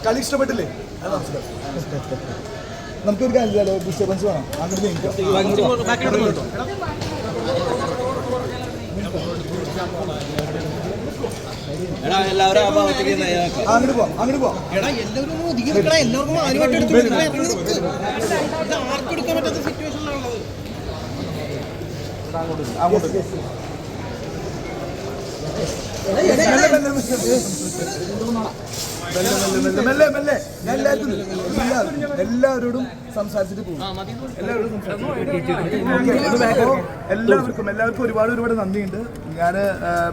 കളി ഇഷ്ടപ്പെട്ടില്ലേ? നമുക്കൊരു കാര്യം ഡിസ്റ്റർബൻസ് വേണം. അങ്ങോട്ട് എല്ലാവരോടും സംസാരിച്ചിട്ട് പോകും. എല്ലാവർക്കും ഒരുപാട് നന്ദിയുണ്ട്. ഞാൻ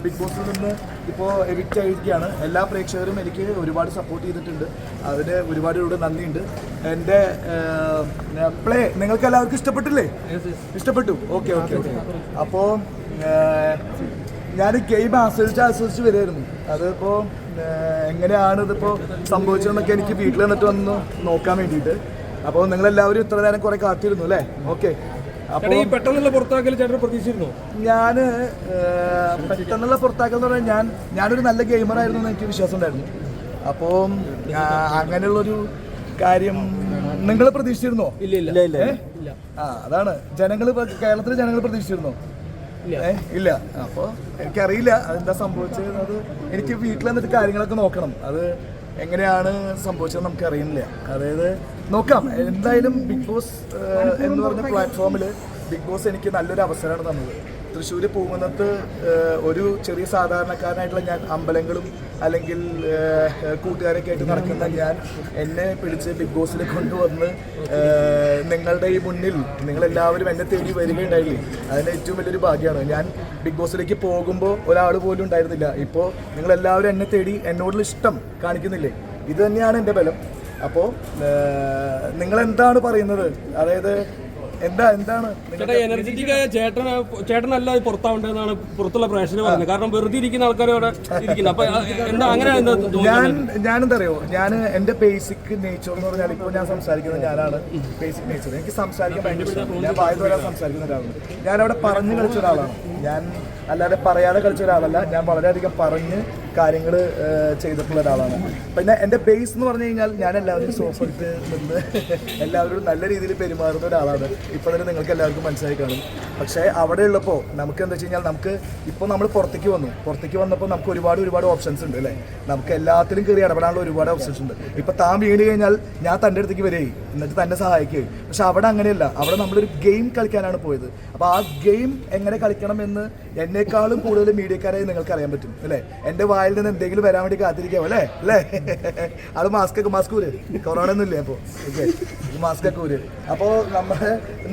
ബിഗ് ബോസിൽ നിന്ന് ഇപ്പോൾ എവിക്റ്റ് ആയിരിക്കുകയാണ്. എല്ലാ പ്രേക്ഷകരും എനിക്ക് ഒരുപാട് സപ്പോർട്ട് ചെയ്തിട്ടുണ്ട്. അതിന് ഒരുപാട് നന്ദിയുണ്ട്. എൻ്റെ പ്ലേ നിങ്ങൾക്ക് എല്ലാവർക്കും ഇഷ്ടപ്പെട്ടില്ലേ? ഇഷ്ടപ്പെട്ടു. ഓക്കെ. അപ്പോൾ ഞാൻ ഗെയിം ആസ്വദിച്ച് വരുമായിരുന്നു. അതിപ്പോൾ എങ്ങനെയാണ് ഇതിപ്പോൾ സംഭവിച്ചതെന്നൊക്കെ എനിക്ക് വീട്ടിൽ വന്നിട്ട് വന്ന് നോക്കാൻ വേണ്ടിയിട്ട്. അപ്പോൾ നിങ്ങളെല്ലാവരും ഇത്ര നേരം കുറെ കാത്തിരുന്നു അല്ലേ? ഓക്കെ. അപ്പോൾ പെട്ടെന്നുള്ള പുറത്താക്കൽ ചേട്ടൻ പ്രതീക്ഷിച്ചിരുന്നു? ഞാൻ പെട്ടെന്നുള്ള പുറത്താക്കൽ എന്ന് പറഞ്ഞാൽ ഞാനൊരു നല്ല ഗെയിമറായിരുന്നു എന്ന് എനിക്ക് വിശ്വാസം ഉണ്ടായിരുന്നു. അപ്പോൾ അങ്ങനെയുള്ളൊരു കാര്യം നിങ്ങൾ പ്രതീക്ഷിച്ചിരുന്നോ? ഇല്ല. അതാണ് കേരളത്തിലെ ജനങ്ങൾ പ്രതീക്ഷിച്ചിരുന്നോ? ഇല്ല. അപ്പോൾ എനിക്കറിയില്ല അതെന്താ സംഭവിച്ചത്. അത് എനിക്ക് വീട്ടിൽ വന്നിട്ട് കാര്യങ്ങളൊക്കെ നോക്കണം. അത് എങ്ങനെയാണ് സംഭവിച്ചത് നമുക്കറിയുന്നില്ല. അതായത് നോക്കാം. എന്തായാലും ബിഗ് ബോസ് എന്ന് പറഞ്ഞ പ്ലാറ്റ്ഫോമിൽ ബിഗ് ബോസ് എനിക്ക് നല്ലൊരു അവസരമാണ് തന്നത്. തൃശ്ശൂർ പൂങ്കുന്നത്ത് ഒരു ചെറിയ സാധാരണക്കാരനായിട്ടുള്ള ഞാൻ അമ്പലങ്ങളും അല്ലെങ്കിൽ കൂട്ടുകാരൊക്കെ ആയിട്ട് നടക്കുന്ന ഞാൻ എന്നെ പിടിച്ച് ബിഗ് ബോസിൽ കൊണ്ടുവന്ന് നിങ്ങളുടെ ഈ മുന്നിൽ നിങ്ങളെല്ലാവരും എന്നെ തേടി വരികയുണ്ടായില്ലേ? അതിന് ഏറ്റവും വലിയൊരു ഭാഗ്യമാണ്. ഞാൻ ബിഗ് ബോസിലേക്ക് പോകുമ്പോൾ ഒരാൾ പോലും ഉണ്ടായിരുന്നില്ല. ഇപ്പോൾ നിങ്ങളെല്ലാവരും എന്നെ തേടി എന്നോടുള്ള ഇഷ്ടം കാണിക്കുന്നില്ലേ? ഇത് തന്നെയാണ് എൻ്റെ ബലം. അപ്പോൾ നിങ്ങളെന്താണ് പറയുന്നത്? അതായത് എന്താണ് എനർജറ്റിക് ആയ ചേട്ടനല്ല പുറത്താവേണ്ടതെന്നാണ് പുറത്തുള്ള പ്രേക്ഷകർ പറയുന്നത്. കാരണം വെറുതെ ഇരിക്കുന്ന ആൾക്കാരോടെ ഇരിക്കുന്നത്. അപ്പൊ എന്താ അങ്ങനെ ഞാനെന്താ അറിയോ, ഞാൻ എൻ്റെ ബേസിക് നേച്ചർ എന്ന് പറഞ്ഞാൽ ഇപ്പോൾ ഞാൻ സംസാരിക്കുന്നത് ഞാനാണ്. ബേസിക് നേച്ചർ എനിക്ക് സംസാരിക്കാൻ ഭയങ്കര ഇഷ്ടമാണ്. ഞാൻ വായ തോരാൻ സംസാരിക്കുന്ന ഒരാളാണ്. ഞാനവിടെ പറഞ്ഞു കളിച്ച ഒരാളാണ്. ഞാൻ അല്ലാതെ പറയാതെ കളിച്ച ഒരാളല്ല. ഞാൻ വളരെയധികം പറഞ്ഞ് കാര്യങ്ങൾ ചെയ്തിട്ടുള്ള ഒരാളാണ്. പിന്നെ എൻ്റെ ബേസ് എന്ന് പറഞ്ഞു കഴിഞ്ഞാൽ ഞാൻ എല്ലാവരും സോഫ്റ്റ് നിന്ന് എല്ലാവരും നല്ല രീതിയിൽ പെരുമാറുന്ന ഒരാളാണ്. ഇപ്പോൾ തന്നെ നിങ്ങൾക്ക് എല്ലാവർക്കും മനസ്സിലായി കാണും. പക്ഷേ അവിടെ ഉള്ളപ്പോൾ നമുക്ക് എന്താ വെച്ച് കഴിഞ്ഞാൽ ഇപ്പോൾ നമ്മൾ പുറത്തേക്ക് വന്നപ്പോൾ നമുക്ക് ഒരുപാട് ഓപ്ഷൻസ് ഉണ്ട് അല്ലേ? നമുക്ക് എല്ലാത്തിലും കയറി ഇടപെടാനുള്ള ഒരുപാട് ഓപ്ഷൻസ് ഉണ്ട്. ഇപ്പോൾ താൻ വീണ് കഴിഞ്ഞാൽ ഞാൻ തൻ്റെ അടുത്തേക്ക് വരികയും എന്നിട്ട് തന്നെ സഹായിക്കുകയും. പക്ഷെ അവിടെ അങ്ങനെയല്ല. അവിടെ നമ്മളൊരു ഗെയിം കളിക്കാനാണ് പോയത്. അപ്പോൾ ആ ഗെയിം എങ്ങനെ കളിക്കണം എന്ന് എന്നെക്കാളും കൂടുതൽ മീഡിയക്കാരായി നിങ്ങൾക്ക് അറിയാൻ പറ്റും അല്ലേ? എൻ്റെ വായിൽ നിന്ന് എന്തെങ്കിലും വരാൻ വേണ്ടി കാത്തിരിക്കാമോ അല്ലേ? അത് മാസ്ക് ഊര്. കൊറോണ ഒന്നുമില്ലേ? അപ്പോൾ ഓക്കെ, മാസ്കൊക്കെ ഊര്. അപ്പോൾ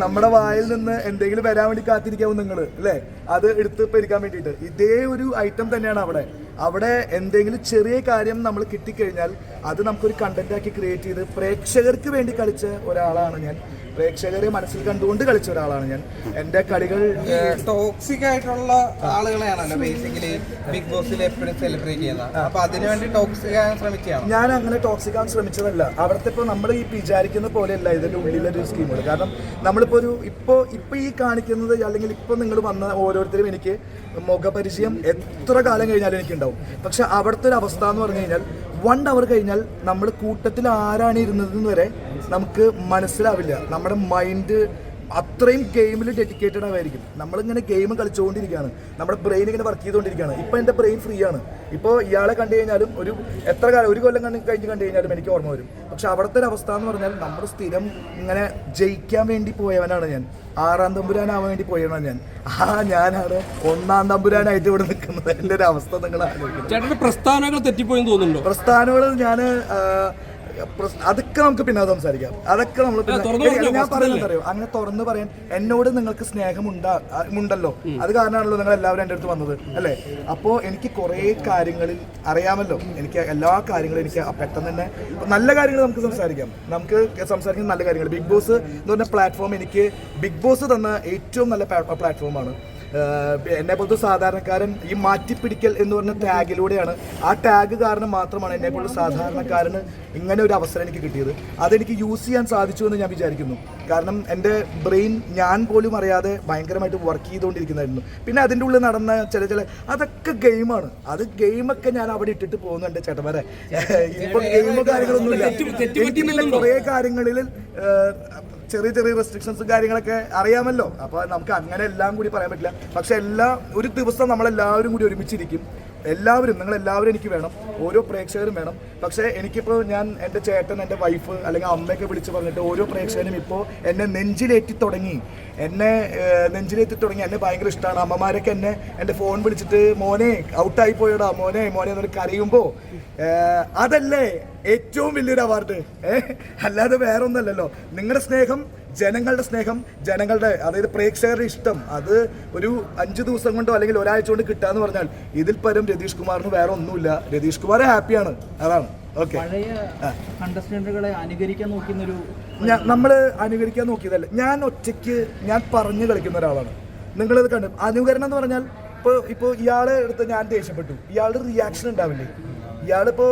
നമ്മുടെ വായിൽ നിന്ന് എന്തെങ്കിലും വരാൻ വേണ്ടി കാത്തിരിക്കാവും നിങ്ങൾ അല്ലേ? അത് എടുത്ത് പെരുക്കാൻ വേണ്ടിയിട്ട് ഇതേ ഒരു ഐറ്റം തന്നെയാണ് അവിടെ എന്തെങ്കിലും ചെറിയ കാര്യം നമ്മൾ കിട്ടിക്കഴിഞ്ഞാൽ അത് നമുക്കൊരു കണ്ടന്റ് ആക്കി ക്രിയേറ്റ് ചെയ്ത് പ്രേക്ഷകർക്ക് വേണ്ടി കളിച്ച ഒരാളാണ് ഞാൻ. പ്രേക്ഷകരെ മനസ്സിൽ കണ്ടുകൊണ്ട് കളിച്ച ഒരാളാണ് ഞാൻ. എൻ്റെ കളികൾ ടോക്സിക് ആയിട്ടുള്ള ആളുകളെയാണല്ലോ ബേസിക്കലി ബിഗ് ബോസിൽ എപ്പോഴും സെലിബ്രേറ്റ് ചെയ്യുന്നത്. അപ്പൊ അതിനുവേണ്ടി ടോക്സിക് ആകാൻ ശ്രമിക്കുകയാണ്. ഞാൻ അങ്ങനെ ടോക്സിക് ആകാൻ ശ്രമിച്ചതല്ല. അവിടുത്തെ ഇപ്പോൾ നമ്മൾ ഈ വിചാരിക്കുന്ന പോലെയല്ല ഇതിൻ്റെ ഉള്ളിലൊരു സ്കീമുകൾ. കാരണം നമ്മളിപ്പോൾ ഇപ്പോൾ ഈ കാണിക്കുന്നത് അല്ലെങ്കിൽ ഇപ്പോൾ നിങ്ങൾ വന്ന ഓരോരുത്തരും എനിക്ക് മുഖപരിചയം എത്ര കാലം കഴിഞ്ഞാലും എനിക്കുണ്ടാവും. പക്ഷെ അവിടുത്തെ ഒരു അവസ്ഥ എന്ന് പറഞ്ഞു കഴിഞ്ഞാൽ 1 hour കഴിഞ്ഞാൽ നമ്മൾ കൂട്ടത്തിൽ ആരാണ് ഇരുന്നതെന്ന് വരെ നമുക്ക് മനസ്സിലാവില്ല. നമ്മുടെ മൈൻഡ് അത്രയും ഗെയിമിൽ ഡെഡിക്കേറ്റഡ് ആയിരിക്കും. നമ്മളിങ്ങനെ ഗെയിം കളിച്ചുകൊണ്ടിരിക്കുകയാണ്. നമ്മുടെ ബ്രെയിൻ ഇങ്ങനെ വർക്ക് ചെയ്തുകൊണ്ടിരിക്കുകയാണ്. ഇപ്പോൾ എൻ്റെ ബ്രെയിൻ ഫ്രീ ആണ്. ഇപ്പോൾ ഇയാളെ കണ്ടു കഴിഞ്ഞാലും ഒരു കൊല്ലം കഴിഞ്ഞ് കണ്ടു കഴിഞ്ഞാലും എനിക്ക് ഓർമ്മ വരും. പക്ഷെ അവിടുത്തെ ഒരു അവസ്ഥ എന്ന് പറഞ്ഞാൽ നമ്മൾ സ്ഥിരം ഇങ്ങനെ ജയിക്കാൻ വേണ്ടി പോയവനാണ് ഞാൻ. 6ാം തമ്പുരാനാവാൻ വേണ്ടി പോയവനാണ് ഞാൻ. ഞാനാണ് 1ാം തമ്പുരാനായിട്ട് ഇവിടെ നിൽക്കുന്നത്. എൻ്റെ ഒരു അവസ്ഥ നിങ്ങൾ ആലോചിക്കും. പ്രസ്ഥാനങ്ങൾ തെറ്റിപ്പോയെന്ന് തോന്നുന്നുണ്ടോ? പ്രസ്ഥാനങ്ങൾ ഞാൻ അതൊക്കെ നമുക്ക് പിന്നെ സംസാരിക്കാം. അതൊക്കെ നമ്മൾ ഞാൻ പറയുന്നത് അറിയോ, അങ്ങനെ തുറന്ന് പറയാൻ എന്നോട് നിങ്ങൾക്ക് സ്നേഹമുണ്ടല്ലോ. അത് കാരണമാണല്ലോ നിങ്ങൾ എല്ലാവരും എൻ്റെ അടുത്ത് വന്നത് അല്ലേ? അപ്പോൾ എനിക്ക് കുറേ കാര്യങ്ങളിൽ അറിയാമല്ലോ. എനിക്ക് എല്ലാ കാര്യങ്ങളും എനിക്ക് പെട്ടെന്ന് തന്നെ നല്ല കാര്യങ്ങൾ നമുക്ക് സംസാരിക്കുന്ന നല്ല കാര്യങ്ങൾ. ബിഗ് ബോസ് എന്ന് പറഞ്ഞ പ്ലാറ്റ്ഫോം എനിക്ക് ബിഗ് ബോസ് തന്ന ഏറ്റവും നല്ല പ്ലാറ്റ്ഫോമാണ്. എന്നെ പോലത്തെ സാധാരണക്കാരൻ ഈ മാറ്റിപ്പിടിക്കൽ എന്ന് പറഞ്ഞ ടാഗിലൂടെയാണ്, ആ ടാഗ് കാരണം മാത്രമാണ് എന്നെ പോലുള്ള സാധാരണക്കാരന് ഇങ്ങനെ ഒരു അവസരം എനിക്ക് കിട്ടിയത്. അതെനിക്ക് യൂസ് ചെയ്യാൻ സാധിച്ചു എന്ന് ഞാൻ വിചാരിക്കുന്നു. കാരണം എൻ്റെ ബ്രെയിൻ ഞാൻ പോലും അറിയാതെ ഭയങ്കരമായിട്ട് വർക്ക് ചെയ്തുകൊണ്ടിരിക്കുന്നതായിരുന്നു. പിന്നെ അതിൻ്റെ ഉള്ളിൽ നടന്ന ചില അതൊക്കെ ഗെയിമാണ്. അത് ഗെയിമൊക്കെ ഞാൻ അവിടെ ഇട്ടിട്ട് പോകുന്നുണ്ട് ചേട്ടന്മാരെ. ഇപ്പൊ ഗെയിമോ കാര്യങ്ങളൊന്നുമില്ല. കുറേ കാര്യങ്ങളിൽ ചെറിയ റെസ്ട്രിക്ഷൻസും കാര്യങ്ങളൊക്കെ അറിയാമല്ലോ. അപ്പോൾ നമുക്ക് അങ്ങനെ എല്ലാം കൂടി പറയാൻ പറ്റില്ല. പക്ഷെ ഒരു ദിവസം നമ്മളെല്ലാവരും കൂടി ഒരുമിച്ചിരിക്കും. നിങ്ങളെല്ലാവരും എനിക്ക് വേണം, ഓരോ പ്രേക്ഷകരും വേണം. പക്ഷേ എനിക്കിപ്പോൾ എൻ്റെ ചേട്ടൻ, എൻ്റെ വൈഫ് അല്ലെങ്കിൽ അമ്മയൊക്കെ വിളിച്ച് പറഞ്ഞിട്ട് ഓരോ പ്രേക്ഷകനും ഇപ്പോൾ എന്നെ നെഞ്ചിലേറ്റി തുടങ്ങി. എന്നെ ഭയങ്കര ഇഷ്ടമാണ്. അമ്മമാരൊക്കെ എൻ്റെ ഫോൺ വിളിച്ചിട്ട് മോനെ ഔട്ടായി പോയടാ, മോനെ എന്നൊരു കരയുമ്പോൾ അതല്ലേ ഏറ്റവും വലിയൊരു അവാർഡ്. അല്ലാതെ വേറെ ഒന്നല്ലല്ലോ. നിങ്ങളുടെ സ്നേഹം, ജനങ്ങളുടെ അതായത് പ്രേക്ഷകരുടെ ഇഷ്ടം, അത് ഒരു 5 ദിവസം കൊണ്ടോ അല്ലെങ്കിൽ ഒരാഴ്ച കൊണ്ട് കിട്ടാന്ന് പറഞ്ഞാൽ ഇതിൽ പരം രതീഷ് കുമാറിന് വേറെ ഒന്നുമില്ല. രതീഷ് കുമാർ ഹാപ്പിയാണ്, അതാണ്. ഓക്കെ, നമ്മള് അനുകരിക്കാൻ നോക്കിയതല്ല. ഞാൻ ഒറ്റയ്ക്ക് പറഞ്ഞു കളിക്കുന്ന ഒരാളാണ്. നിങ്ങളിത് കണ്ടു. അനുകരണം എന്ന് പറഞ്ഞാൽ ഇപ്പോൾ ഇയാളെ എടുത്ത് ഞാൻ ദേഷ്യപ്പെട്ടു, ഇയാളുടെ റിയാക്ഷൻ ഉണ്ടാവില്ലേ? ഇയാളിപ്പോൾ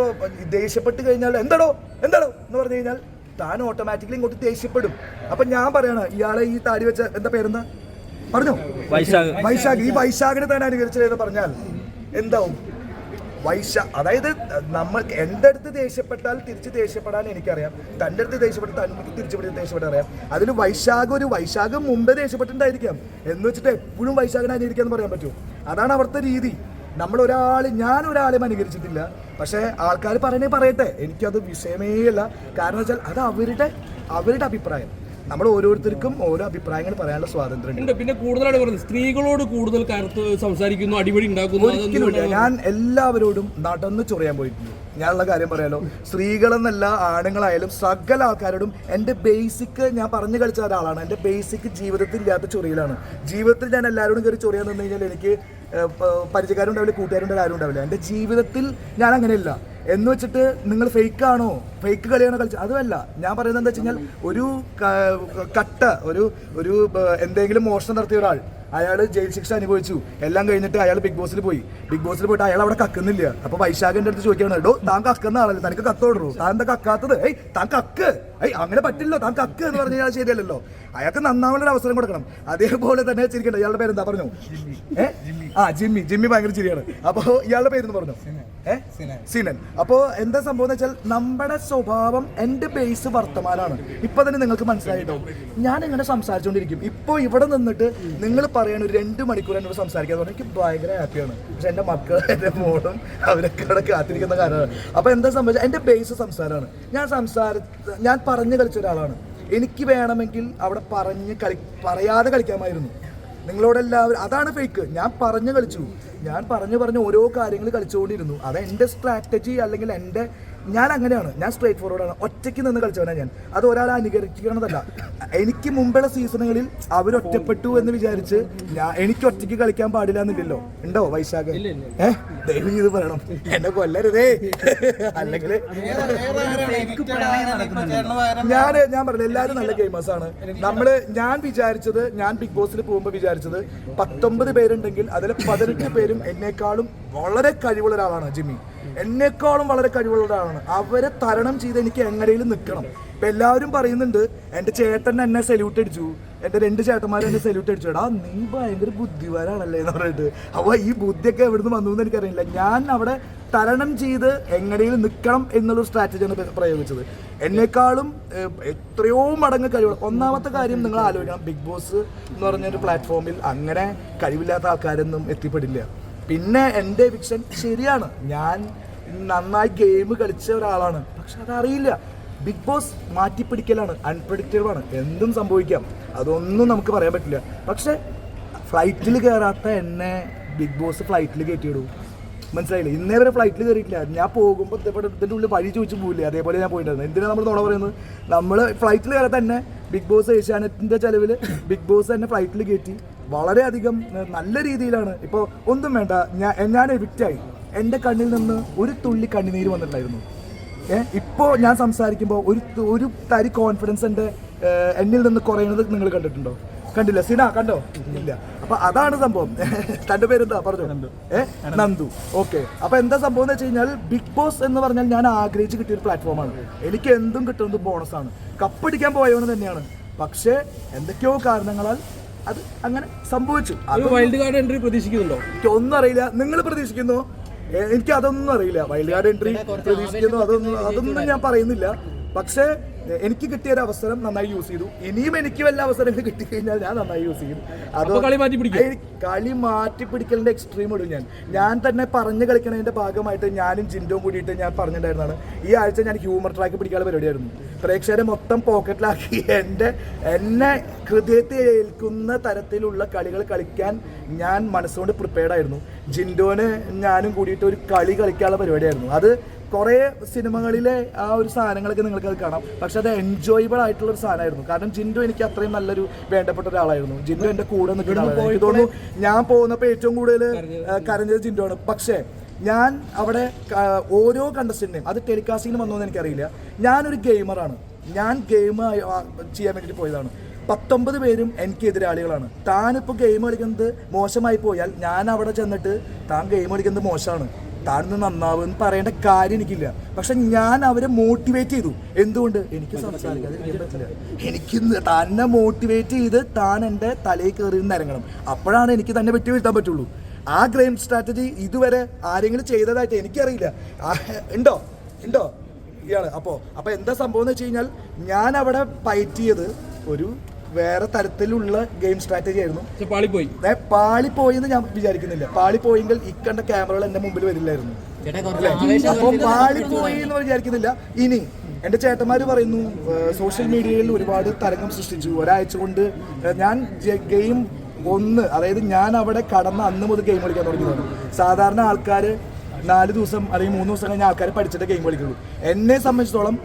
ദേഷ്യപ്പെട്ട് കഴിഞ്ഞാൽ എന്താടോ എന്ന് പറഞ്ഞു കഴിഞ്ഞാൽ താൻ ഓട്ടോമാറ്റിക്കലി ഇങ്ങോട്ട് ദേഷ്യപ്പെടും. അപ്പൊ ഞാൻ പറയണ ഇയാളെ ഈ താടി വെച്ച എന്താ പേരെന്താ പറഞ്ഞോ? വൈശാഖ്. ഈ വൈശാഖിനെ താൻ അനുകരിച്ചതെന്ന് പറഞ്ഞാൽ എന്താവും? അതായത് എൻ്റെ അടുത്ത് ദേഷ്യപ്പെട്ടാൽ തിരിച്ച് ദേഷ്യപ്പെടാൻ എനിക്കറിയാം, തൻ്റെ അടുത്ത് ദേഷ്യപ്പെട്ട് തനിക്ക് തിരിച്ച് ദേഷ്യപ്പെടാൻ അറിയാം. അതിൽ വൈശാഖ് മുമ്പേ ദേഷ്യപ്പെട്ടിട്ടുണ്ടായിരിക്കാം എന്ന് വെച്ചിട്ട് എപ്പോഴും വൈശാഖിനെ അനുകരിക്കാന്ന് പറയാൻ പറ്റുമോ? അതാണ് അവിടുത്തെ രീതി. ഞാൻ ഒരാളെയും അനുകരിച്ചിട്ടില്ല. പക്ഷേ ആൾക്കാർ പറയട്ടെ, എനിക്കത് വിഷയമേ അല്ല. കാരണം വെച്ചാൽ അത് അവരുടെ അഭിപ്രായം. നമ്മൾ ഓരോരുത്തർക്കും ഓരോ അഭിപ്രായങ്ങൾ പറയാനുള്ള സ്വാതന്ത്ര്യം. പിന്നെ കൂടുതലായിട്ട് പറയുന്നത് സ്ത്രീകളോട് കൂടുതൽ കരുത്ത് സംസാരിക്കുന്നു, അടിപൊളി ഉണ്ടാക്കുന്നു. ഒരിക്കലുമില്ല. ഞാൻ എല്ലാവരോടും നടന്ന് ചൊറിയാൻ പോയിട്ടുണ്ട്. ഞാനുള്ള കാര്യം പറയാലോ, സ്ത്രീകളെന്നല്ല ആണുങ്ങളായാലും സകല ആൾക്കാരോടും എൻ്റെ ബേസിക് ഞാൻ പറഞ്ഞു കളിച്ച ഒരാളാണ്. എൻ്റെ ബേസിക് ജീവിതത്തിൽ ഇല്ലാത്ത ചൊറിയലാണ്. ജീവിതത്തിൽ ഞാൻ എല്ലാവരോടും കയറി ചൊറിയാൻ നിന്ന് കഴിഞ്ഞാൽ എനിക്ക് പരിചയക്കാരുണ്ടാവില്ല, കൂട്ടുകാരുണ്ടാവില്ല, ആരും ഉണ്ടാവില്ല. എൻ്റെ ജീവിതത്തിൽ ഞാൻ അങ്ങനെയല്ല. എന്ന് വെച്ചിട്ട് നിങ്ങൾ ഫേക്ക് കളിയാണോ കളിച്ചത്? അതുമല്ല. ഞാൻ പറയുന്നത് എന്താ വെച്ച് കഴിഞ്ഞാൽ ഒരു എന്തെങ്കിലും മോഷണം നടത്തിയ ഒരാൾ, അയാൾ ജയിൽ ശിക്ഷ അനുഭവിച്ചു, എല്ലാം കഴിഞ്ഞിട്ട് അയാൾ ബിഗ് ബോസിൽ പോയിട്ട് അയാൾ അവിടെ കക്കുന്നില്ല. അപ്പൊ വൈശാഖിന്റെ അടുത്ത് ചോദിക്കുകയാണ്, എടോ താൻ കക്കുന്ന ആളല്ലേ, തനിക്ക് കത്തോടൂ, താൻ എന്താ കക്കാത്തത്? താൻ കക്ക്, അങ്ങനെ പറ്റില്ലോ, താൻ കക്ക് എന്ന് പറഞ്ഞു കഴിഞ്ഞാൽ ശരിയല്ലല്ലോ. അയാൾക്ക് നന്നാവാനൊരു അവസരം കൊടുക്കണം. അതേപോലെ തന്നെ ചിരിക്കണ്ട. ഇയാളുടെ പേരെന്താ പറഞ്ഞു? ജിമ്മി ഭയങ്കര ചിരിയാണ്. അപ്പൊ ഇയാളുടെ പേരെന്ന് പറഞ്ഞു സിനൻ. അപ്പോ എന്താ സംഭവം എന്ന് വെച്ചാൽ നമ്മുടെ സ്വഭാവം, എൻ്റെ ബേസ് വർത്തമാനാണ്. ഇപ്പൊ തന്നെ നിങ്ങൾക്ക് മനസ്സിലായിട്ടോ. ഞാൻ ഇങ്ങനെ സംസാരിച്ചുകൊണ്ടിരിക്കും. ഇപ്പൊ ഇവിടെ നിന്നിട്ട് നിങ്ങൾ പറയണ ഒരു 2 മണിക്കൂർ എന്നോട് സംസാരിക്കാൻ പറഞ്ഞാൽ എനിക്ക് ഭയങ്കര ഹാപ്പിയാണ്. പക്ഷെ എൻ്റെ മക്കൾ, എൻ്റെ മോളും അവരൊക്കെ അവിടെ കാത്തിരിക്കുന്ന കാര്യമാണ്. അപ്പൊ എന്താ സംഭവിച്ചത്? എൻ്റെ ബേസ് സംസാരമാണ്. ഞാൻ പറഞ്ഞു കളിച്ച ഒരാളാണ്. എനിക്ക് വേണമെങ്കിൽ അവിടെ പറയാതെ കളിക്കാമായിരുന്നു. നിങ്ങളോടെല്ലാവരും അതാണ് ഫേക്ക്. ഞാൻ പറഞ്ഞു ഓരോ കാര്യങ്ങൾ കളിച്ചുകൊണ്ടിരുന്നു. അത് എൻ്റെ സ്ട്രാറ്റജി, അല്ലെങ്കിൽ ഞാൻ അങ്ങനെയാണ്. ഞാൻ സ്ട്രേറ്റ് ഫോർവേഡാണ്. ഒറ്റയ്ക്ക് നിന്ന് കളിച്ചവനാണ് ഞാൻ. അത് ഒരാളെ അനുകരിക്കണതല്ല. എനിക്ക് മുമ്പുള്ള സീസണുകളിൽ അവരൊറ്റപ്പെട്ടു എന്ന് വിചാരിച്ച് എനിക്ക് ഒറ്റയ്ക്ക് കളിക്കാൻ പാടില്ല എന്നില്ലല്ലോ. ഉണ്ടോ വൈശാഖ്? ദയവ് ചെയ്ത് പറയണം, എന്നെ കൊല്ലരുതേ. അല്ലെങ്കിൽ ഞാൻ പറഞ്ഞു എല്ലാവരും നല്ല ഗെയിമേഴ്സാണ്. ഞാൻ ബിഗ് ബോസിൽ പോകുമ്പോൾ വിചാരിച്ചത് 19 പേരുണ്ടെങ്കിൽ അതിൽ 18 പേരും എന്നെക്കാളും വളരെ കഴിവുള്ള ഒരാളാണ് ജിമ്മി. എന്നെക്കാളും വളരെ കഴിവുള്ള ഒരാളാണ്. അവരെ തരണം ചെയ്ത് എനിക്ക് എങ്ങനെയും നിൽക്കണം. ഇപ്പം എല്ലാവരും പറയുന്നുണ്ട്, എൻ്റെ ചേട്ടൻ എന്നെ സല്യൂട്ട് അടിച്ചു, എൻ്റെ 2 ചേട്ടന്മാർ എന്നെ സല്യൂട്ട് അടിച്ചു. എടാ നീ ഭയങ്കര ബുദ്ധിമാനാണല്ലേ എന്ന് പറഞ്ഞിട്ട്. അപ്പോൾ ഈ ബുദ്ധിയൊക്കെ എവിടുന്ന് വന്നു എന്ന് എനിക്കറിയില്ല. ഞാൻ അവിടെ തരണം ചെയ്ത് എങ്ങനെയും നിൽക്കണം എന്നുള്ളൊരു സ്ട്രാറ്റജിയാണ് പ്രയോഗിച്ചത്. എന്നെക്കാളും എത്രയോ മടങ്ങ് കഴിവുള്ള. ഒന്നാമത്തെ കാര്യം നിങ്ങൾ ആലോചിക്കണം, ബിഗ് ബോസ് എന്ന് പറഞ്ഞൊരു പ്ലാറ്റ്ഫോമിൽ അങ്ങനെ കഴിവില്ലാത്ത ആൾക്കാരൊന്നും എത്തിപ്പെടില്ല. പിന്നെ എൻ്റെ എവിക്ഷൻ ശരിയാണ്, ഞാൻ നന്നായി ഗെയിം കളിച്ച ഒരാളാണ്. പക്ഷെ അതറിയില്ല. ബിഗ് ബോസ് മാറ്റിപ്പിടിക്കലാണ്, അൺപ്രഡിക്റ്റബിൾ ആണ്, എന്തും സംഭവിക്കാം. അതൊന്നും നമുക്ക് പറയാൻ പറ്റില്ല. പക്ഷെ ഫ്ലൈറ്റിൽ കയറാത്ത എന്നെ ബിഗ് ബോസ് ഫ്ലൈറ്റിൽ കയറ്റിയിടും. മനസ്സിലായില്ലേ? ഇന്നേ വരെ ഫ്ലൈറ്റിൽ കയറിയിട്ടില്ല. ഞാൻ പോകുമ്പോൾ ഇതിൻ്റെ ഉള്ളിൽ വഴി ചോദിച്ചു പോകില്ലേ, അതേപോലെ ഞാൻ പോയിട്ടുണ്ടായിരുന്നു. എന്തിനാണ് നമ്മൾ നുണ പറയുന്നത്? നമ്മൾ ഫ്ലൈറ്റിൽ കയറാത്ത തന്നെ ബിഗ് ബോസ് ഏഷ്യാനെറ്റിൻ്റെ ചിലവിൽ ബിഗ് ബോസ് തന്നെ ഫ്ലൈറ്റിൽ കയറ്റി വളരെയധികം നല്ല രീതിയിലാണ്. ഇപ്പോൾ ഒന്നും വേണ്ട, ഞാൻ എവിക്റ്റായി. എൻ്റെ കണ്ണിൽ നിന്ന് ഒരു തുള്ളി കണ്ണുനീര് വന്നിട്ടുണ്ടായിരുന്നു. ഇപ്പോൾ ഞാൻ സംസാരിക്കുമ്പോൾ ഒരു തരി കോൺഫിഡൻസ് എന്നിൽ നിന്ന് കുറയുന്നത് നിങ്ങൾ കണ്ടിട്ടുണ്ടോ? കണ്ടില്ല സിന കണ്ടോ ഇല്ല. അപ്പൊ അതാണ് സംഭവം. തന്റെ പേരെന്താ പറഞ്ഞു? നന്ദു. ഓക്കെ. അപ്പൊ എന്താ സംഭവം എന്ന് വെച്ച് കഴിഞ്ഞാൽ ബിഗ് ബോസ് എന്ന് പറഞ്ഞാൽ ഞാൻ ആഗ്രഹിച്ച് കിട്ടിയ ഒരു പ്ലാറ്റ്ഫോമാണ്. എനിക്ക് എന്തും കിട്ടുന്നത് ബോണസാണ്. കപ്പടിക്കാൻ പോയവന് തന്നെയാണ്. പക്ഷേ എന്തൊക്കെയോ കാരണങ്ങളാൽ അത് അങ്ങനെ സംഭവിച്ചു. വൈൽഡ് കാർഡ് എൻട്രി പ്രതീക്ഷിക്കുന്നുണ്ടോ? ഒന്നും അറിയില്ല. നിങ്ങൾ പ്രതീക്ഷിക്കുന്നു? എനിക്ക് അതൊന്നും അറിയില്ല. വൈൽഡ് കാർഡ് എൻട്രി പ്രതീക്ഷിക്കുന്നു അതൊന്നും ഞാൻ പറയുന്നില്ല. പക്ഷേ എനിക്ക് കിട്ടിയ ഒരു അവസരം നന്നായി യൂസ് ചെയ്തു. ഇനിയും എനിക്ക് വല്ല അവസരങ്ങൾ കിട്ടിക്കഴിഞ്ഞാൽ ഞാൻ നന്നായി യൂസ് ചെയ്യും. അത് കളി മാറ്റി പിടിക്കലിന്റെ എക്സ്ട്രീം ഇടും. ഞാൻ തന്നെ പറഞ്ഞു കളിക്കണതിന്റെ ഭാഗമായിട്ട് ഞാനും ജിൻഡോയും കൂടിയിട്ട് ഞാൻ പറഞ്ഞിട്ടുണ്ടായിരുന്നതാണ് ഈ ആഴ്ച ഞാൻ ഹ്യൂമർ ട്രാക്ക് പിടിക്കാനുള്ള പരിപാടിയായിരുന്നു. പ്രേക്ഷകരെ മൊത്തം പോക്കറ്റിലാക്കി എന്നെ ഹൃദയത്തിൽ ഏൽക്കുന്ന തരത്തിലുള്ള കളികൾ കളിക്കാൻ ഞാൻ മനസ്സുകൊണ്ട് പ്രിപ്പയർഡ് ആയിരുന്നു. ജിൻഡോന് ഞാനും കൂടിയിട്ട് ഒരു കളി കളിക്കാനുള്ള പരിപാടിയായിരുന്നു. അത് കുറേ സിനിമകളിലെ ആ ഒരു സാധനങ്ങളൊക്കെ നിങ്ങൾക്ക് അത് കാണാം. പക്ഷെ അത് എൻജോയബിൾ ആയിട്ടുള്ള ഒരു സാധനമായിരുന്നു. കാരണം ജിൻഡോ എനിക്ക് അത്രയും നല്ലൊരു വേണ്ടപ്പെട്ട ഒരാളായിരുന്നു. ജിൻഡോ എൻ്റെ കൂടെ നിൽക്കുന്ന ആളായിരുന്നു. എനിക്ക് തോന്നുന്നു ഞാൻ പോകുന്നപ്പോൾ ഏറ്റവും കൂടുതൽ കരഞ്ഞത് ജിൻഡോ ആണ്. പക്ഷേ ഞാൻ അവിടെ ഓരോ കണ്ടസ്റ്റന്റിനെയും അത് ടെലികാസ്റ്റിങ്ങിന് വന്നോന്ന് എനിക്കറിയില്ല. ഞാനൊരു ഗെയിമറാണ്. ഞാൻ ഗെയിം ചെയ്യാൻ വേണ്ടിയിട്ട് പോയതാണ്. 19 പേരും എനിക്ക് എതിരാളികളാണ്. താനിപ്പോൾ ഗെയിം കളിക്കുന്നത് മോശമായി പോയാൽ ഞാൻ അവിടെ ചെന്നിട്ട് താൻ ഗെയിം കളിക്കുന്നത് മോശമാണ്, താനൊന്ന് നന്നാവെന്ന് പറയേണ്ട കാര്യം എനിക്കില്ല. പക്ഷെ ഞാൻ അവരെ മോട്ടിവേറ്റ് ചെയ്തു. എന്തുകൊണ്ട്? എനിക്ക് സംസാരിക്കാതിരിക്കാൻ പറ്റില്ല. എനിക്ക് തന്നെ മോട്ടിവേറ്റ് ചെയ്ത് താൻ എൻ്റെ തലയിൽ കയറി നിരങ്ങണം. അപ്പോഴാണ് എനിക്ക് തന്നെ വെട്ടി വീഴ്ത്താൻ പറ്റുള്ളൂ. ആ ഗെയിം സ്ട്രാറ്റജി ഇതുവരെ ആരെങ്കിലും ചെയ്തതായിട്ട് എനിക്കറിയില്ല. ഉണ്ടോ ഇയാള്? അപ്പോൾ എന്താ സംഭവം എന്ന് വെച്ച് കഴിഞ്ഞാൽ ഞാൻ അവിടെ ഫൈറ്റ് ചെയ്ത് ഒരു വേറെ തരത്തിലുള്ള ഗെയിം സ്ട്രാറ്റജി ആയിരുന്നു. പാളിപ്പോയി എന്ന് ഞാൻ വിചാരിക്കുന്നില്ല. പാളിപ്പോയെങ്കിൽ ഈ കണ്ട ക്യാമറകൾ എന്റെ മുമ്പിൽ വരില്ലായിരുന്നു. അപ്പോൾ പാളിപ്പോയി എന്ന് വിചാരിക്കുന്നില്ല. ഇനി എൻ്റെ ചേട്ടന്മാർ പറയുന്നു സോഷ്യൽ മീഡിയയിൽ ഒരുപാട് തരംഗം സൃഷ്ടിച്ചു. ഒരാഴ്ച കൊണ്ട് ഞാൻ ഗെയിം 1 അതായത് ഞാൻ അവിടെ കടന്ന അന്ന് മുതൽ ഗെയിം കളിക്കാൻ തുടങ്ങിയതാണ്. സാധാരണ ആൾക്കാർ 4 ദിവസം അല്ലെങ്കിൽ 3 ദിവസം കഴിഞ്ഞ ആൾക്കാർ പഠിച്ചിട്ട് ഗെയിം കളിക്കുള്ളൂ. എന്നെ സംബന്ധിച്ചിടത്തോളം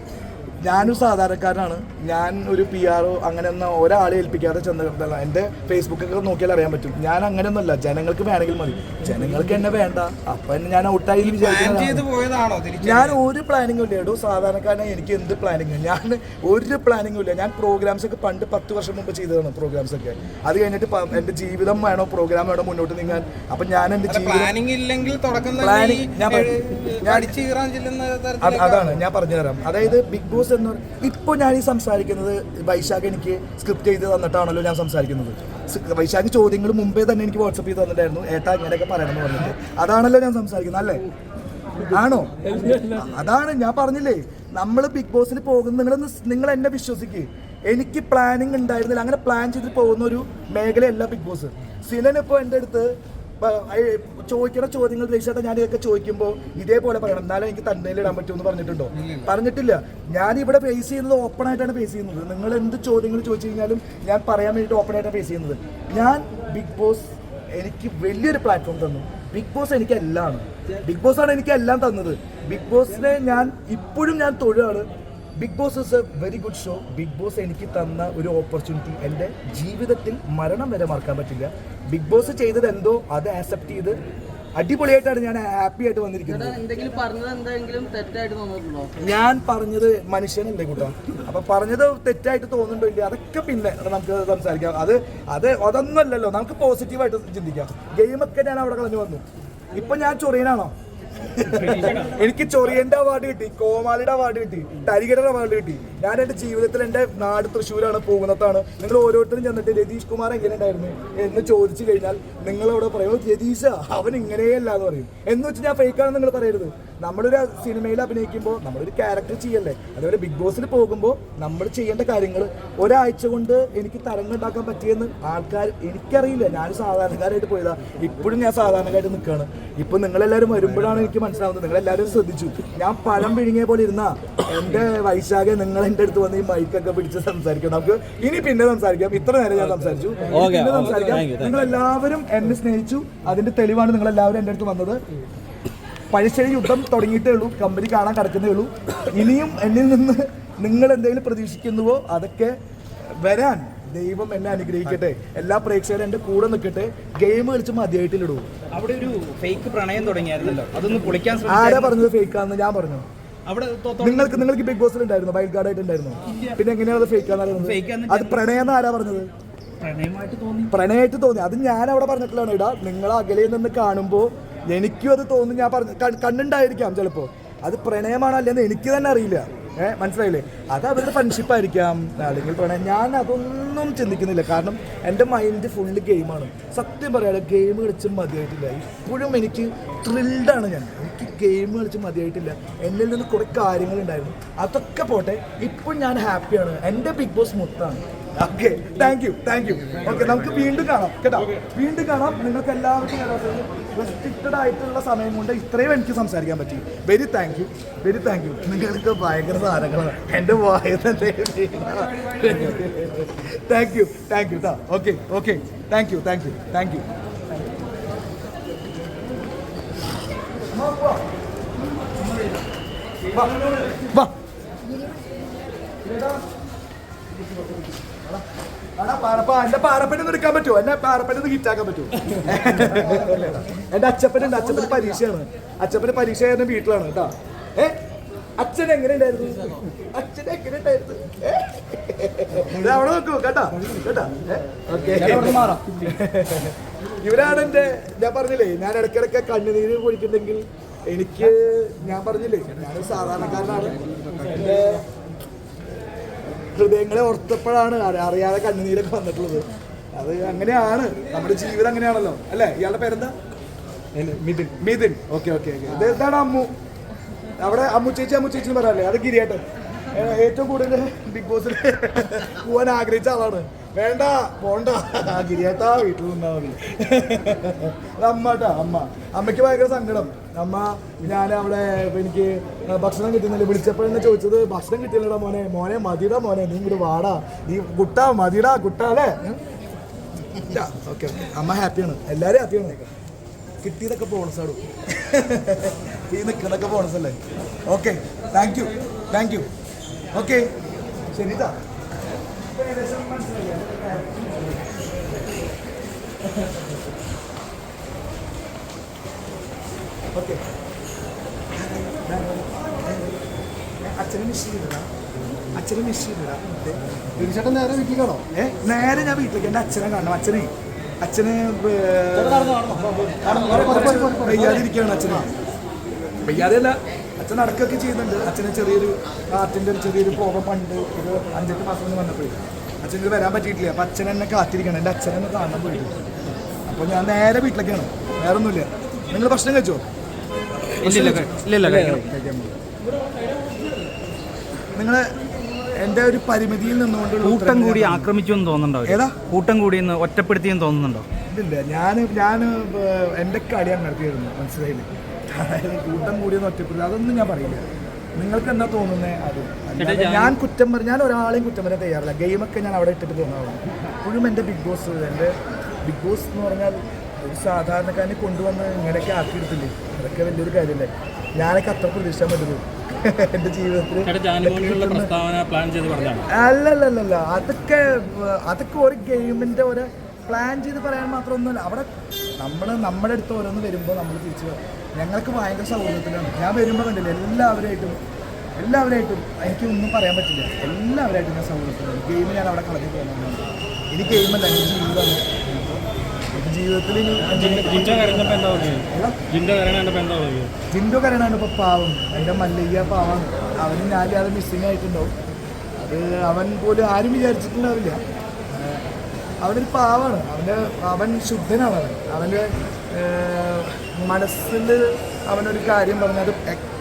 ഞാനൊരു സാധാരണക്കാരനാണ്. ഞാൻ ഒരു PR അങ്ങനെയൊന്നും ഒരാളെ ഏൽപ്പിക്കാതെ ചെന്നതല്ല. എൻ്റെ ഫേസ്ബുക്കൊക്കെ നോക്കിയാൽ അറിയാൻ പറ്റും. ഞാൻ അങ്ങനെയൊന്നുമല്ല. ജനങ്ങൾക്ക് വേണമെങ്കിൽ മതി, ജനങ്ങൾക്ക് എന്നെ വേണ്ട. അപ്പം ഞാൻ ഔട്ടായി വിചാരിക്കുന്നത്. ഞാൻ ഒരു പ്ലാനിങ്ങും ഇല്ല കേട്ടോ. സാധാരണക്കാരനെ എനിക്ക് എന്ത് പ്ലാനിങ്? ഞാൻ ഒരു പ്ലാനിങ്ങും ഇല്ല. ഞാൻ പ്രോഗ്രാംസ് ഒക്കെ പണ്ട് 10 വർഷം മുമ്പ് ചെയ്തതാണ് പ്രോഗ്രാംസ് ഒക്കെ. അത് കഴിഞ്ഞിട്ട് എൻ്റെ ജീവിതം വേണോ പ്രോഗ്രാം വേണോ മുന്നോട്ട് നീങ്ങാൻ. അപ്പം ഞാൻ എൻ്റെ അതാണ് ഞാൻ പറഞ്ഞു തരാം. അതായത് ബിഗ് ബോസ് എന്ന് ഇപ്പോൾ ഞാൻ ഈ സംസാരിക്കുന്നത് വൈശാഖ് എനിക്ക് സ്ക്രിപ്റ്റ് ചെയ്ത് തന്നിട്ടാണല്ലോ ഞാൻ സംസാരിക്കുന്നത്. വൈശാഖ് ചോദ്യങ്ങൾ മുമ്പേ തന്നെ എനിക്ക് വാട്സപ്പ് ചെയ്ത് തന്നിട്ടായിരുന്നു. ഏട്ടാ ഇങ്ങനെയൊക്കെ പറയണമെന്ന് പറഞ്ഞിട്ട്. അതാണല്ലോ ഞാൻ സംസാരിക്കുന്നത് അല്ലേ? ആണോ? അതാണ് ഞാൻ പറഞ്ഞില്ലേ, നമ്മൾ ബിഗ് ബോസിൽ പോകുന്ന നിങ്ങൾ എന്നെ വിശ്വസിക്കുക. എനിക്ക് പ്ലാനിങ് ഉണ്ടായിരുന്നില്ല. അങ്ങനെ പ്ലാൻ ചെയ്ത് പോകുന്ന ഒരു മേഖലയല്ല ബിഗ് ബോസ്. സിനനിപ്പോൾ എൻ്റെ അടുത്ത് ചോദിക്കുന്ന ചോദ്യങ്ങൾ ദേശത്തെ ഞാൻ ഇതൊക്കെ ചോദിക്കുമ്പോൾ ഇതേപോലെ പറയണം എന്നാലും എനിക്ക് തന്നേൽ ഇടാൻ പറ്റുമെന്ന് പറഞ്ഞിട്ടുണ്ടോ? പറഞ്ഞിട്ടില്ല. ഞാനിവിടെ ഫേസ് ചെയ്യുന്നത് ഓപ്പൺ ആയിട്ടാണ് ഫേസ് ചെയ്യുന്നത്. നിങ്ങൾ എന്ത് ചോദ്യങ്ങൾ ചോദിച്ചു കഴിഞ്ഞാലും ഞാൻ പറയാൻ വേണ്ടിയിട്ട് ഓപ്പൺ ആയിട്ടാണ് ഫേസ് ചെയ്യുന്നത്. ഞാൻ ബിഗ് ബോസ് എനിക്ക് വലിയൊരു പ്ലാറ്റ്ഫോം തന്നു. ബിഗ് ബോസ് എനിക്ക് എല്ലാമാണ്. ബിഗ് ബോസ് ആണ് എനിക്ക് എല്ലാം തന്നത്. ബിഗ് ബോസിനെ ഞാൻ ഇപ്പോഴും ഞാൻ തൊഴിലാണ്. Bigg Boss is a very good show. Bigg Boss എനിക്ക് തന്ന ഒരു ഓപ്പർച്യൂണിറ്റി എൻ്റെ ജീവിതത്തിൽ മരണം വരെ മറക്കാൻ പറ്റില്ല. ബിഗ് ബോസ് ചെയ്തത് എന്തോ അത് ആക്സെപ്റ്റ് ചെയ്ത് അടിപൊളിയായിട്ടാണ് ഞാൻ ഹാപ്പി ആയിട്ട് വന്നിരിക്കുന്നത്. ഞാൻ പറഞ്ഞത് മനുഷ്യനല്ലേ കൂട്ടാ. അപ്പൊ പറഞ്ഞത് തെറ്റായിട്ട് തോന്നുന്നുണ്ടോ ഇല്ല അതൊക്കെ പിന്നെ നമുക്ക് സംസാരിക്കാം. അതൊന്നുമല്ലല്ലോ. നമുക്ക് പോസിറ്റീവായിട്ട് ചിന്തിക്കാം. ഗെയിമൊക്കെ ഞാൻ അവിടെ കളഞ്ഞു വന്നു. ഇപ്പൊ ഞാൻ ചൊറിയനാണോ? എനിക്ക് ചൊറിയന്റെ അവാർഡ് കിട്ടി, കോമാളിയുടെ അവാർഡ് കിട്ടി, തരികടയുടെ അവാർഡ് കിട്ടി. ഞാൻ എൻ്റെ ജീവിതത്തിൽ എൻ്റെ നാട് തൃശ്ശൂരാണ്, പോകുന്നതാണ്. നിങ്ങൾ ഓരോരുത്തരും ചെന്നിട്ട് രതീഷ് കുമാർ എങ്ങനെ ഉണ്ടായിരുന്നു എന്ന് ചോദിച്ചു കഴിഞ്ഞാൽ നിങ്ങളവിടെ പറയും രതീഷ അവൻ ഇങ്ങനെയല്ല എന്ന് പറയും. എന്ന് വെച്ച് ഞാൻ ഫേക്കാണെന്ന് നിങ്ങൾ പറയരുത്. നമ്മളൊരു സിനിമയിൽ അഭിനയിക്കുമ്പോൾ നമ്മളൊരു ക്യാരക്ടർ ചെയ്യല്ലേ. അതുപോലെ ബിഗ് ബോസിൽ പോകുമ്പോൾ നമ്മൾ ചെയ്യേണ്ട കാര്യങ്ങൾ ഒരാഴ്ച കൊണ്ട് എനിക്ക് തരംഗമുണ്ടാക്കാൻ പറ്റിയെന്ന് ആൾക്കാർ എനിക്കറിയില്ല. ഞാൻ സാധാരണക്കാരായിട്ട് പോയതാ. ഇപ്പോഴും ഞാൻ സാധാരണക്കാരായിട്ട് നിൽക്കുകയാണ്. ഇപ്പം നിങ്ങളെല്ലാവരും വരുമ്പോഴാണ് എനിക്ക് മനസ്സിലാവുന്നത്. നിങ്ങളെല്ലാവരും ശ്രദ്ധിച്ചു. ഞാൻ പഴം പിഴുങ്ങിയ പോലെ ഇരുന്നാ എൻ്റെ വൈശാഖെ നിങ്ങൾ എൻ്റെ അടുത്ത് വന്ന് ഈ മൈക്കൊക്കെ പിടിച്ച് സംസാരിക്കണം. നമുക്ക് ഇനി പിന്നെ സംസാരിക്കാം. ഇത്ര നേരം ഞാൻ സംസാരിച്ചു, പിന്നെ സംസാരിക്കാം. നിങ്ങളെല്ലാവരും എന്നെ സ്നേഹിച്ചു. അതിന്റെ തെളിവാണ് നിങ്ങളെല്ലാവരും എൻ്റെ അടുത്ത് വന്നത്. പഴശ്ശേരി യുദ്ധം തുടങ്ങിയിട്ടേ ഉള്ളൂ. കമ്പനി കാണാൻ കിടക്കുന്നേ ഉള്ളൂ. ഇനിയും എന്നിൽ നിന്ന് നിങ്ങൾ എന്തെങ്കിലും പ്രതീക്ഷിക്കുന്നുവോ അതൊക്കെ വരാൻ ദൈവം എന്നെ അനുഗ്രഹിക്കട്ടെ. എല്ലാ പ്രേക്ഷകരും എൻ്റെ കൂടെ നിൽക്കട്ടെ. ഗെയിം കളിച്ച് മതിയായിട്ടില്ലടൂ. അവിടെ ഒരു ഫേക്ക് പ്രണയം തുടങ്ങിയായിരുന്നല്ലോ, അതൊന്ന് പൊളിക്കാൻ ആരാ പറഞ്ഞത് ഫേക്കാന്ന്? ഞാൻ പറഞ്ഞു. നിങ്ങൾക്ക് ബിഗ് ബോസിൽ ഉണ്ടായിരുന്നു, വൈൽഡ് കാർഡ് ആയിട്ട് ഉണ്ടായിരുന്നു. പിന്നെ എങ്ങനെയാണ് അത് ഫേക്കാന്ന്? അത് പ്രണയം ആരാ പറഞ്ഞത്? പ്രണയമായിട്ട് തോന്നി. അത് ഞാൻ അവിടെ പറഞ്ഞിട്ടുള്ളതാണ്. ഇടാ നിങ്ങൾ അകലെ നിന്ന് കാണുമ്പോൾ എനിക്കും അത് തോന്നുന്നു. ഞാൻ കണ്ണുണ്ടായിരിക്കാം ചിലപ്പോൾ. അത് പ്രണയമാണോ അല്ലെന്ന് എനിക്ക് തന്നെ അറിയില്ല. മനസ്സിലായില്ലേ? അത് അവരുടെ ഫ്രണ്ട്ഷിപ്പ് ആയിരിക്കാം, അല്ലെങ്കിൽ പ്രണയം. ഞാൻ അതൊന്നും ചിന്തിക്കുന്നില്ല. കാരണം എൻ്റെ മൈൻഡ് ഫുള്ള് ഗെയിമാണ്. സത്യം പറയാതെ ഗെയിം കളിച്ച് മതിയായിട്ടില്ല. ഇപ്പോഴും എനിക്ക് ത്രില്ഡാണ്. എനിക്ക് ഗെയിം കളിച്ച് മതിയായിട്ടില്ല. എന്നിൽ നിന്ന് കുറേ കാര്യങ്ങളുണ്ടായിരുന്നു. അതൊക്കെ പോട്ടെ, ഇപ്പോൾ ഞാൻ ഹാപ്പിയാണ്. എൻ്റെ ബിഗ് ബോസ് മൊത്തമാണ്. Okay, thank you. ഓക്കെ, നമുക്ക് വീണ്ടും കാണാം കേട്ടോ. വീണ്ടും കാണാം. നിങ്ങൾക്ക് എല്ലാവർക്കും റെസ്ട്രിക്റ്റഡ് ആയിട്ടുള്ള സമയം കൊണ്ട് ഇത്രയും എനിക്ക് സംസാരിക്കാൻ പറ്റി. Very thank you. നിങ്ങൾക്ക് ഭയങ്കര സാധനങ്ങളാണ് എൻ്റെ വായനല്ലേ. താങ്ക് യു കേട്ടോ. Okay, thank U. എന്റെ പാറപ്പനൊന്നും എടുക്കാൻ പറ്റുമോ? എന്നെ പാറപ്പനൊന്ന് ഹിറ്റാക്കാൻ പറ്റുമോ? എന്റെ അച്ഛപ്പനുണ്ട്. അച്ഛപ്പന് പരീക്ഷയാണ്. അച്ഛപ്പന് പരീക്ഷ ആയിരുന്ന വീട്ടിലാണ് കേട്ടോ. അച്ഛൻ എങ്ങനെ ഉണ്ടായിരുന്നു? അവിടെ നോക്കൂ കേട്ടോ. ഇവരാണ് എന്റെ, ഞാൻ പറഞ്ഞില്ലേ, ഞാൻ ഇടയ്ക്കിടയ്ക്ക് കണ്ണുനീര് പൊഴിക്കുന്നെങ്കിൽ എനിക്ക്, ഞാൻ പറഞ്ഞില്ലേ, ഞാൻ സാധാരണക്കാരനാണ്. എന്റെ ഹൃദയങ്ങളെ ഓർത്തപ്പോഴാണ് അറിയാതെ കണ്ണുനീരൊക്കെ വന്നിട്ടുള്ളത്. അത് അങ്ങനെയാണ് നമ്മുടെ ജീവിതം, അങ്ങനെയാണല്ലോ അല്ലേ? ഇയാളുടെ പേരെന്താ? മിഥുൻ. ഓക്കെ. ഇതാണ് അമ്മു. അവിടെ അമ്മു ചേച്ചി എന്ന് പറയാല്ലേ, അത് ഗിരിയേട്ടൻ. ഏറ്റവും കൂടുതൽ ബിഗ് ബോസിൽ പോവാൻ ആഗ്രഹിച്ച ആളാണ്. വേണ്ട പോണ്ട, ഗിരിയേട്ടാ വീട്ടിൽ നിന്നാ മതി. അമ്മയ്ക്ക് ഭയങ്കര സങ്കടം. അമ്മ, ഞാൻ അവിടെ എനിക്ക് ഭക്ഷണം കിട്ടുന്നില്ല, വിളിച്ചപ്പോഴെന്നെ ചോദിച്ചത്, ഭക്ഷണം കിട്ടില്ലടാ മോനെ മതിടാ മോനെ, നീ ഇങ്ങോട്ട് വാടാ, നീ മതിടാ അല്ലേ? ഓക്കെ. അമ്മ ഹാപ്പിയാണ്, എല്ലാവരും ഹാപ്പിയാണ്. കിട്ടിയതൊക്കെ ബോണസാണ്. ഈ നിൽക്കുന്നതൊക്കെ ബോണസല്ലേ? Okay, thank you. ഓക്കെ, ശരിട്ടാ. ഓക്കെ, അച്ഛനെ മിസ് ചെയ്തിടാ. തീർച്ചയായിട്ടും നേരെ വീട്ടിൽ കാണോ? നേരെ ഞാൻ വീട്ടിലേക്ക് എൻ്റെ അച്ഛനെ കാണണം. അച്ഛന് വയ്യാതിരിക്കുകയാണ്. വയ്യാതെയല്ല, അച്ഛൻ നടക്കുകയൊക്കെ ചെയ്യുന്നുണ്ട്. അച്ഛന് ചെറിയൊരു ഹാർട്ടിൻ്റെ ചെറിയൊരു പ്രോബ്ലം പണ്ട് ഒരു 5-8 മാസം കൊണ്ട് വന്നപ്പോഴേ അച്ഛന് വരാൻ പറ്റിയിട്ടില്ല. അപ്പം അച്ഛൻ എന്നെ കാത്തിരിക്കണം, എൻ്റെ അച്ഛനെന്നെ കാണാൻ പോയിട്ട്. അപ്പോൾ ഞാൻ നേരെ വീട്ടിലേക്കാണ്, വേറെ ഒന്നുമില്ല. നിങ്ങൾ ഭക്ഷണം കഴിച്ചോ? നിങ്ങൾ എൻ്റെ ഒരു പരിമിതിയിൽ നിന്നുകൊണ്ട് കൂട്ടം കൂടി ആക്രമിച്ചു എന്ന് തോന്നുന്നുണ്ടോ? ഏതാ കൂട്ടം കൂടി ഒറ്റപ്പെടുത്തിയെന്ന് തോന്നുന്നുണ്ടോ? ഇല്ല, ഞാൻ എൻ്റെ കടിയാണ് നടത്തിയിരുന്നു. മനസ്സിലായില്ലേ? കൂട്ടം കൂടിയൊന്നും ഒറ്റപ്പെടുത്തി അതൊന്നും ഞാൻ പറയില്ല. നിങ്ങൾക്ക് എന്താ തോന്നുന്നത്? അത് ഞാൻ ഒരാളെയും കുറ്റം പറയാൻ തയ്യാറില്ല. ഗെയിമൊക്കെ ഞാൻ അവിടെ ഇട്ടിട്ട് പോകുന്നതാണ്. ഇപ്പോഴും എൻ്റെ ബിഗ് ബോസ് എന്ന് പറഞ്ഞാൽ ഒരു സാധാരണക്കാരനെ കൊണ്ടുവന്ന് ഇങ്ങനെയൊക്കെ ആക്കിയെടുത്തില്ലേ, അതൊക്കെ വലിയൊരു കാര്യമല്ലേ. ഞാനൊക്കെ അത്ര പ്രതീക്ഷിക്കാൻ പറ്റുള്ളൂ എൻ്റെ ജീവിതത്തിൽ. അല്ലല്ല, അതൊക്കെ ഒരു ഗെയിമിൻ്റെ ഒരു പ്ലാൻ ചെയ്ത് പറയാൻ മാത്രമൊന്നുമല്ല. അവിടെ നമ്മുടെ അടുത്ത് ഓരോന്ന് വരുമ്പോൾ നമ്മൾ തിരിച്ച് ഞങ്ങൾക്ക് ഭയങ്കര സൗഹൃദത്തിലാണ്. ഞാൻ വരുമ്പോൾ കണ്ടില്ല, എല്ലാവരായിട്ടും എനിക്കൊന്നും പറയാൻ പറ്റില്ല. എല്ലാവരായിട്ടും ഞാൻ സൗഹൃദത്തിലാണ്. ഗെയിം ഞാൻ അവിടെ കളഞ്ഞു പോകുന്നതാണ്. ഇനി ഗെയിമല്ല, എൻ്റെ ജീവിതമാണ്. ജീവിതത്തിൽ ജിൻഡോ കരണാണ് ഇപ്പോൾ പാവം. എൻ്റെ മല്ലയ്യ പാവമാണ്. അവന് ഞാനില്ലാതെ മിസ്സിങ് ആയിട്ടുണ്ടാവും. അത് അവൻ പോലും ആരും വിചാരിച്ചിട്ടുണ്ടാവില്ല. അവനൊരു പാവമാണ്. അവൻ ശുദ്ധനാണ്. അവൻ്റെ മനസ്സിൽ അവനൊരു കാര്യം പറഞ്ഞാൽ അത്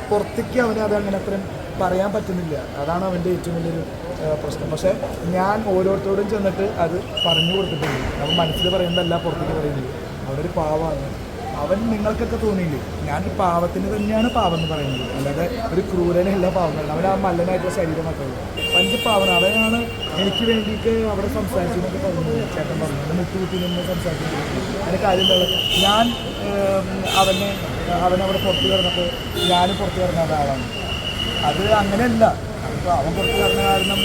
പുറത്തേക്ക് അത് അങ്ങനെ അത്രയും പറയാൻ പറ്റുന്നില്ല. അതാണ് അവൻ്റെ ഏറ്റവും വലിയൊരു പ്രശ്നം. പക്ഷേ ഞാൻ ഓരോരുത്തരോടും ചെന്നിട്ട് അത് പറഞ്ഞു കൊടുത്തിട്ടുണ്ട്. അവൻ മനസ്സിൽ പറയുന്നതല്ല പുറത്തേക്ക് പറയുന്നത്. അവനൊരു പാവമാണ്. അവൻ നിങ്ങൾക്കൊക്കെ തോന്നിയില്ലേ, ഞാനൊരു പാവത്തിന് തന്നെയാണ് പാവം എന്ന് പറയുന്നത്, അല്ലാതെ ഒരു ക്രൂരനല്ല പാവം. അവൻ ആ മല്ലനായിട്ടുള്ള ശരീരം മാത്രമേ പഞ്ച് പാവന. അവനാണ് എനിക്ക് വേണ്ടിയിട്ട് അവിടെ സംസാരിച്ചു എന്നൊക്കെ പറഞ്ഞു. ചേട്ടൻ പറഞ്ഞു എൻ്റെ മുട്ടുകുത്തി നിന്ന് സംസാരിച്ചു. അതിൻ്റെ കാര്യം എന്താ, ഞാൻ അവനവിടെ പുറത്ത് കിടന്നപ്പോൾ ഞാനും പുറത്ത് കിടന്ന ഒരാളാണ്. അത് അങ്ങനെയല്ല. അതിപ്പോൾ അവൻ പുറത്ത് കിടന്ന കാരണം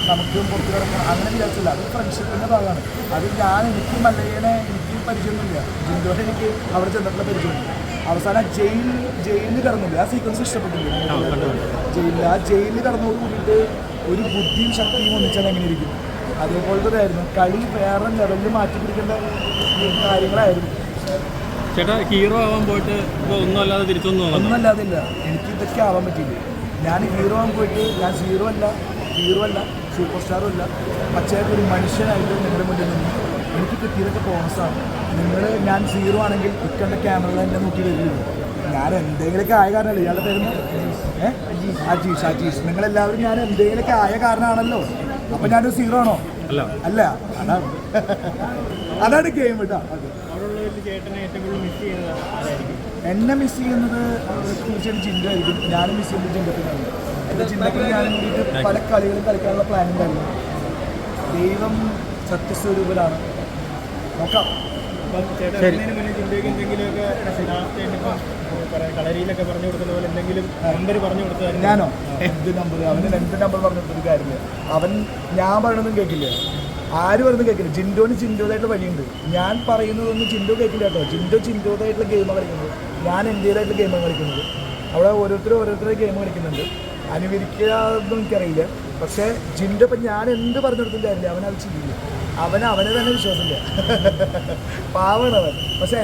നമുക്കും പുറത്ത് കിടക്കണം അങ്ങനെ വിചാരിച്ചില്ല. അത് ഫ്രണ്ട്ഷിപ്പിൻ്റെ ഭാഗമാണ്. അത് എനിക്ക് മല്ലയ്യനെ എനിക്ക് പരിചയമൊന്നുമില്ല. ജിൻഡോനെ എനിക്ക് അവിടെ ചെന്നിട്ടുള്ള പരിചയമുണ്ട്. അവസാനം ജയിലിൽ കിടന്നില്ല. ആ സീക്വൻസ് ഇഷ്ടപ്പെട്ടില്ല. ജയിലിൽ കടന്നോട് കൂടിയിട്ട് ഒരു ബുദ്ധിയും ശക്തിയും ഒന്നിച്ചാൽ എങ്ങനെ ഇരിക്കും? അതേപോലത്തെ ആയിരുന്നു. കളി വേറെ ലെവലിൽ മാറ്റി പിടിക്കേണ്ട കാര്യങ്ങളായിരുന്നു. ചേട്ടാ ഹീറോ ആവാൻ പോയിട്ട് ഇപ്പോൾ ഒന്നും അല്ലാതെ തിരിച്ചൊന്നും തോന്നുന്നു. ഒന്നുമല്ലാതില്ല, എനിക്ക് ഇതൊക്കെ ആവാൻ പറ്റില്ല. ഞാൻ ഹീറോ ആവാൻ പോയിട്ട് ഞാൻ ഹീറോ അല്ല സൂപ്പർ സ്റ്റാറും അല്ല, പച്ചയായിട്ട് ഒരു മനുഷ്യനായിട്ട് നിങ്ങളുടെ മുന്നിൽ നിന്ന് എനിക്ക് കിട്ടിയതൊക്കെ ബോണസാണ്. ഞാൻ സീറോ ആണെങ്കിൽ ഇക്കണ്ട ക്യാമറ എന്നെ നോക്കി വരില്ല. ഞാൻ എന്തെങ്കിലുമൊക്കെ ആയ കാരണമല്ലോ. ഇയാളുടെ പേരുന്ന അജീഷ് നിങ്ങളെല്ലാവരും ഞാൻ എന്തെങ്കിലുമൊക്കെ ആയ കാരണമാണല്ലോ. അപ്പം ഞാനൊരു സീറോ ആണോ? അല്ല. അതാണ് ഗെയിം കേട്ടോ. എന്നെ മിസ് ചെയ്യുന്നത് തീർച്ചയായിട്ടും ജിൻഡോ ആയിരിക്കും. ഞാനും മിസ് ചെയ്യുന്നത് ജിൻഡത്തിനാണ്. എൻ്റെ ജിൻഡത്തിൽ ഞാനും കൂടിയിട്ട് പല കളികളും കളിക്കാനുള്ള പ്ലാൻ ഉണ്ടായിരുന്നു. ദൈവം സത്യസ്വരൂപനാണ്. നോക്കാം. ഞാനോ എന്ത് നമ്പർ? അവന് എന്ത് നമ്പർ പറഞ്ഞു കൊടുത്തൊരു കാര്യമില്ല. അവൻ ഞാൻ പറയണതും കേൾക്കില്ല, ആര് പറയുന്നതും കേൾക്കില്ല. ജിൻഡോന് ജിൻഡോതായിട്ടുള്ള വഴിയുണ്ട്. ഞാൻ പറയുന്നതൊന്നും ജിൻഡോ കേൾക്കില്ല കേട്ടോ. ജിൻഡോതായിട്ടുള്ള ഗെയിമാണ് കളിക്കുന്നത്, ഞാൻ എൻ്റേതായിട്ടുള്ള ഗെയിമാണ് കളിക്കുന്നത്. അവിടെ ഓരോരുത്തരുടെ ഗെയിം കളിക്കുന്നുണ്ട്. അനുകരിക്കാതൊന്നും എനിക്കറിയില്ല. പക്ഷേ ജിൻഡോ ഇപ്പം ഞാൻ എന്ത് പറഞ്ഞു കൊടുത്തില്ല കാര്യമില്ല, അവനത് ചെയ്യില്ല. അവനെ തന്നെ വിശ്വാസമില്ല. പാവമാണ് അവൻ. പക്ഷെ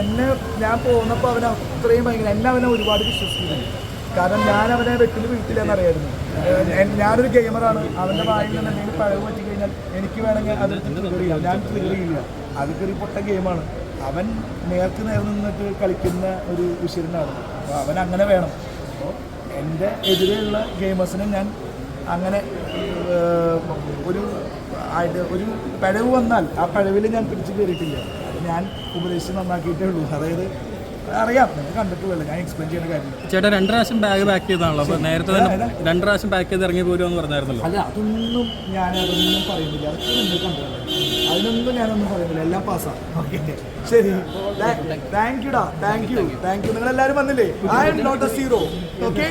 ഞാൻ പോന്നപ്പോൾ അവൻ അത്രയും ഭയങ്കര അവനെ ഒരുപാട് വിശ്വസിക്കുന്നുണ്ട്. കാരണം ഞാൻ അവനെ വെട്ടിൽ വീട്ടിലെന്നറിയായിരുന്നു. ഞാനൊരു ഗെയിമറാണ്. അവൻ്റെ വായിൽ നിന്ന് എന്തെങ്കിലും പഴവ് പറ്റിക്കഴിഞ്ഞാൽ എനിക്ക് വേണമെങ്കിൽ അതെടുത്ത് ട്രിഗർ ചെയ്യാം. ഞാൻ ട്രിഗർ ചെയ്യില്ല. അതൊക്കെ ഒരു പൊട്ട ഗെയിമാണ്. അവൻ നേർക്ക് നിന്നിട്ട് കളിക്കുന്ന ഒരു വിഷയനാണ്. അപ്പോൾ അവൻ അങ്ങനെ വേണം. അപ്പോൾ എൻ്റെ എതിരെയുള്ള ഗെയിമേഴ്സിനെ ഞാൻ അങ്ങനെ ഒരു പിഴവ് വന്നാൽ ആ പിഴവിൽ ഞാൻ പിടിച്ചു കയറിയിട്ടില്ല. ഞാൻ ഉപദേശിച്ച് നന്നാക്കിയിട്ടേ ഉള്ളൂ. അതായത് അറിയാം, നിങ്ങൾ കണ്ടിട്ടുള്ളൂ, ഞാൻ എക്സ്പ്ലെയിൻ ചെയ്യുന്ന കാര്യം. ചേട്ടാ 2 പ്രാവശ്യം ബാഗ് പാക്ക് ചെയ്താണല്ലോ. അപ്പോൾ നേരത്തെ തന്നെ 2 പ്രാവശ്യം പാക്ക് ചെയ്ത് ഇറങ്ങി പോരുമെന്ന് പറഞ്ഞായിരുന്നല്ലോ. അല്ല, അതൊന്നും പറയുന്നില്ല. അതൊക്കെ നിങ്ങൾ കണ്ടല്ലോ. അതിനൊന്നും ഞാനൊന്നും പറയുന്നില്ല. എല്ലാം പാസ്സാണ്. ഓക്കെ, ശരി. Thank you. നിങ്ങളെല്ലാവരും വന്നില്ലേ? I am not a zero. Okay.